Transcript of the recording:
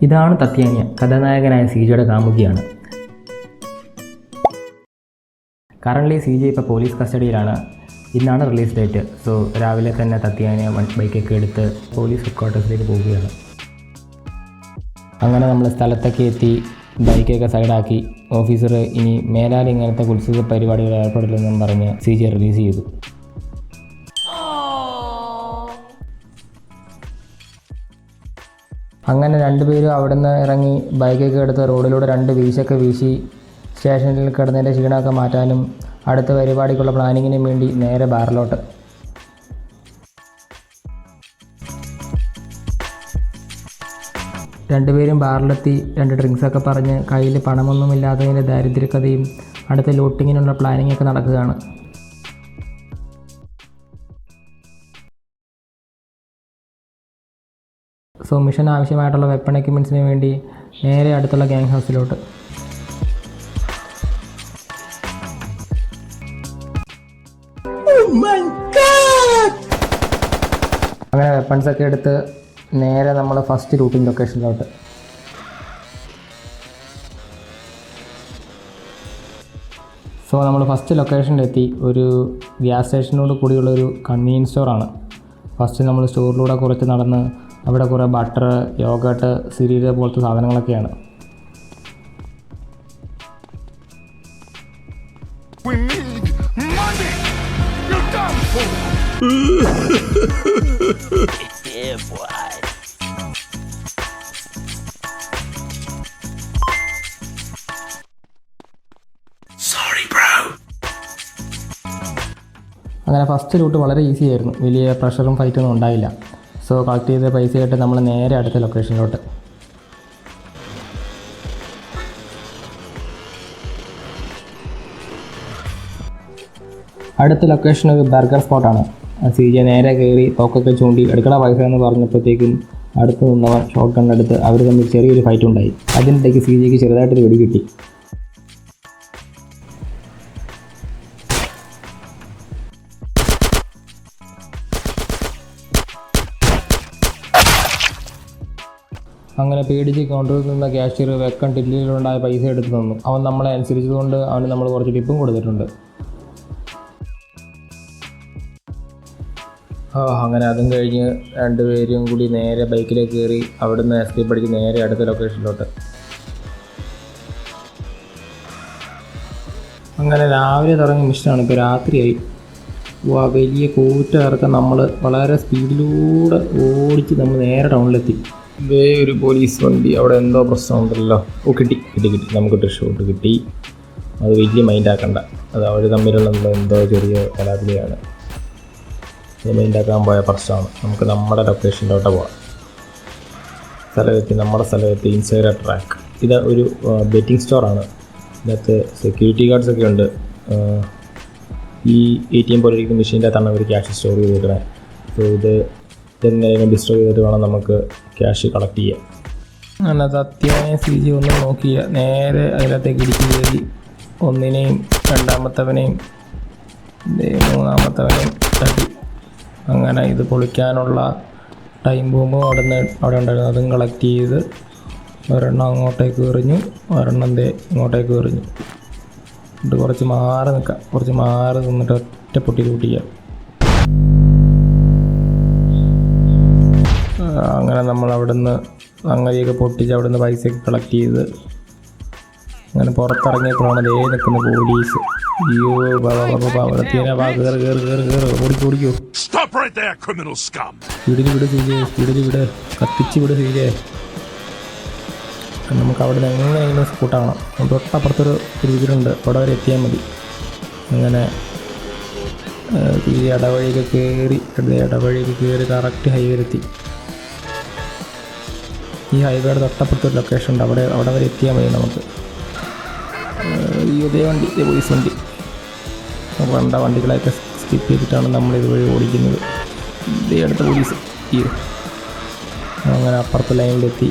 ഇതാണ് തത്യാനിയ, കഥാനായകനായ സിജയുടെ കാമുകിയാണ്. കറൻ്റ്ലി സിജ ഇപ്പോൾ പോലീസ് കസ്റ്റഡിയിലാണ്. ഇന്നാണ് റിലീസ് ഡേറ്റ്. സോ രാവിലെ തന്നെ തത്യാനിയ ബൈക്കൊക്കെ എടുത്ത് പോലീസ് ഹെഡ്ക്വാർട്ടേഴ്സിലേക്ക് പോവുകയാണ്. അങ്ങനെ നമ്മൾ സ്ഥലത്തൊക്കെ എത്തി ബൈക്കൊക്കെ സൈഡാക്കി. ഓഫീസർ ഇനി മേലാൽ ഇങ്ങനത്തെ കുത്സിത പരിപാടികൾ ഏർപ്പെടില്ലെന്നും പറഞ്ഞ് സിജ റിലീസ് ചെയ്തു. അങ്ങനെ രണ്ടുപേരും അവിടെ നിന്ന് ഇറങ്ങി ബൈക്കൊക്കെ എടുത്ത് റോഡിലൂടെ 2 വീശൊക്കെ വീശി സ്റ്റേഷനിൽ കിടന്നതിൻ്റെ ക്ഷീണമൊക്കെ മാറ്റാനും അടുത്ത പരിപാടിക്കുള്ള പ്ലാനിങ്ങിനും വേണ്ടി നേരെ ബാറിലോട്ട്. രണ്ടുപേരും ബാറിലെത്തി 2 ഡ്രിങ്ക്സൊക്കെ പറഞ്ഞ് കയ്യിൽ പണമൊന്നുമില്ലാത്തതിൻ്റെ ദാരിദ്ര്യക്കഥയും അടുത്ത ലൂട്ടിങ്ങിനുള്ള പ്ലാനിങ്ങൊക്കെ നടക്കുകയാണ്. സോ മിഷൻ ആവശ്യമായിട്ടുള്ള വെപ്പൺ എക്യുപ്മെൻറ്റ്സിന് വേണ്ടി നേരെ അടുത്തുള്ള ഗ്യാങ് ഹൗസിലോട്ട്. അങ്ങനെ വെപ്പൺസൊക്കെ എടുത്ത് നേരെ നമ്മൾ ഫസ്റ്റ് ലൂട്ടിംഗ് ലൊക്കേഷനിലോട്ട്. സോ നമ്മൾ ഫസ്റ്റ് ലൊക്കേഷനിലെത്തി. ഒരു ഗ്യാസ് സ്റ്റേഷനോട് കൂടിയുള്ളൊരു കൺവീനിയൻസ് സ്റ്റോറാണ്. ഫസ്റ്റ് നമ്മൾ സ്റ്റോറിലൂടെ കുറച്ച് നടന്ന് അവിടെ കുറേ ബട്ടർ, യോഗട്ട്, സിരീര പോലത്തെ സാധനങ്ങളൊക്കെയാണ്. അങ്ങനെ ഫസ്റ്റ് ലൂട്ട് വളരെ ഈസി ആയിരുന്നു. വലിയ പ്രഷറും ഫൈറ്റൊന്നും ഉണ്ടായില്ല. സോ കളക്ട് ചെയ്ത പൈസയായിട്ട് നമ്മൾ നേരെ അടുത്ത ലൊക്കേഷനിലോട്ട്. അടുത്ത ലൊക്കേഷൻ ഒരു ബർഗർ സ്പോട്ടാണ്. സിജ നേരെ കയറി തോക്കൊക്കെ ചൂണ്ടി എടുക്കണ പൈസ എന്ന് പറഞ്ഞപ്പോഴത്തേക്കും അടുത്ത് നിന്നവൻ ഷോട്ട് ഗണ്ണെടുത്ത് അവർ തമ്മിൽ ചെറിയൊരു ഫൈറ്റ് ഉണ്ടായി. അതിനിടയ്ക്ക് സിജയ്ക്ക് ചെറുതായിട്ടൊരു വെടി കിട്ടി. അങ്ങനെ പേടിച്ച് കൗണ്ടറിൽ നിന്ന ക്യാഷ്യർ വെക്കൺ ടില്ലിലുണ്ടായ പൈസ എടുത്ത് തന്നു. അവൻ നമ്മളെ അനുസരിച്ചതുകൊണ്ട് അവന് നമ്മൾ കുറച്ച് ടിപ്പും കൊടുത്തിട്ടുണ്ട്. അങ്ങനെ അതും കഴിഞ്ഞ് രണ്ടുപേരും കൂടി നേരെ ബൈക്കിലേക്ക് കയറി അവിടുന്ന് എസ്കേപ്പ് അടിച്ച് നേരെ അടുത്ത ലൊക്കേഷനിലോട്ട്. അങ്ങനെ രാവിലെ തുടങ്ങിയ മിഷനാണ്. ഇപ്പോൾ രാത്രിയായി. വലിയ കൂറ്റിറക്കം നമ്മൾ വളരെ സ്പീഡിലൂടെ ഓടിച്ച് നമ്മൾ നേരെ ടൗണിലെത്തി. ഇതേ ഒരു പോലീസ് വണ്ടി, അവിടെ എന്തോ പ്രശ്നമുണ്ടല്ലോ. കിട്ടി നമുക്ക് ഷോട്ട് കിട്ടി. അത് വലിയ മൈൻഡാക്കണ്ട. അത് അവർ തമ്മിലുള്ള എന്തോ ചെറിയ കലാപിലയാണ്. അത് മൈൻഡാക്കാൻ പോയ പ്രശ്നമാണ്. നമുക്ക് നമ്മുടെ ലൊക്കേഷനിലോട്ട് പോകാം. നമ്മുടെ സ്ഥലമെത്തി ഇൻസൈഡ് ട്രാക്ക്. ഇത് ഒരു ബെറ്റിംഗ് സ്റ്റോറാണ്. ഇതിനകത്ത് സെക്യൂരിറ്റി ഗാർഡ്സൊക്കെ ഉണ്ട്. ഈ ATM പോലെ ഇരിക്കുന്ന മെഷീൻ്റെ അകത്താണ് അവർ ക്യാഷ് സ്റ്റോർ ചെയ്തിരിക്കുന്നത്. സോ ഇതെങ്ങനെയും ഡിസ്ട്രോയ് ചെയ്തിട്ട് വേണം നമുക്ക് ക്യാഷ് കളക്ട് ചെയ്യാൻ. അങ്ങനെ അത്യാവശ്യം CG ഒന്നും നോക്കിയില്ല. നേരെ അതിനകത്തേക്ക് ഇടിച്ച് കയറി ഒന്നിനെയും രണ്ടാമത്തവനെയും മൂന്നാമത്തവനെയും തട്ടി. അങ്ങനെ ഇത് പൊളിക്കാനുള്ള ടൈം ബോംബും അവിടെ ഉണ്ടായിരുന്നു. അതും കളക്ട് ചെയ്ത് ഒരെണ്ണം അങ്ങോട്ടേക്ക് എറിഞ്ഞു, ഒരെണ്ണം ഇങ്ങോട്ടേക്ക് എറിഞ്ഞു. എന്നിട്ട് കുറച്ച് മാറി നിന്നിട്ട് ഒറ്റ പൊട്ടി കൂട്ടിക്കുക. അങ്ങനെ നമ്മൾ അവിടുന്ന് അങ്ങനെയൊക്കെ പൊട്ടിച്ച് അവിടുന്ന് പൈസയൊക്കെ കളക്ട് ചെയ്ത് അങ്ങനെ പുറത്തിറങ്ങിയപ്പോഴാണ് ദേ നിൽക്കുന്ന പോലീസ്. അയ്യോ ഓടിക്കോ, സ്പീഡിൽ വിട് കത്തിച്ച് വിട് സീജേ. നമുക്ക് അവിടെ നിന്ന് എങ്ങനെയെങ്കിലും സ്കൂട്ടാവണം. തൊട്ടപ്പുറത്തൊരു വീടുണ്ട്, അവിടെ വരെ എത്തിയാൽ മതി. അങ്ങനെ ഇടവഴിയൊക്കെ കയറി കറക്റ്റ് ഹൈവേയിലെത്തി. ഈ ഹൈവേയുടെ തൊട്ടപ്പുറത്തൊരു ലൊക്കേഷൻ ഉണ്ട്. അവിടെ വരെ എത്തിയാൽ മതി നമുക്ക്. ഇതേ പോലീസ് വണ്ടി. കണ്ട വണ്ടികളെയൊക്കെ സ്കിപ്പ് ചെയ്തിട്ടാണ് നമ്മൾ ഇതുവഴി ഓടിക്കുന്നത്. ഇതേ അടുത്ത പോലീസ്. അങ്ങനെ അപ്പുറത്തെ ലൈനിലെത്തി.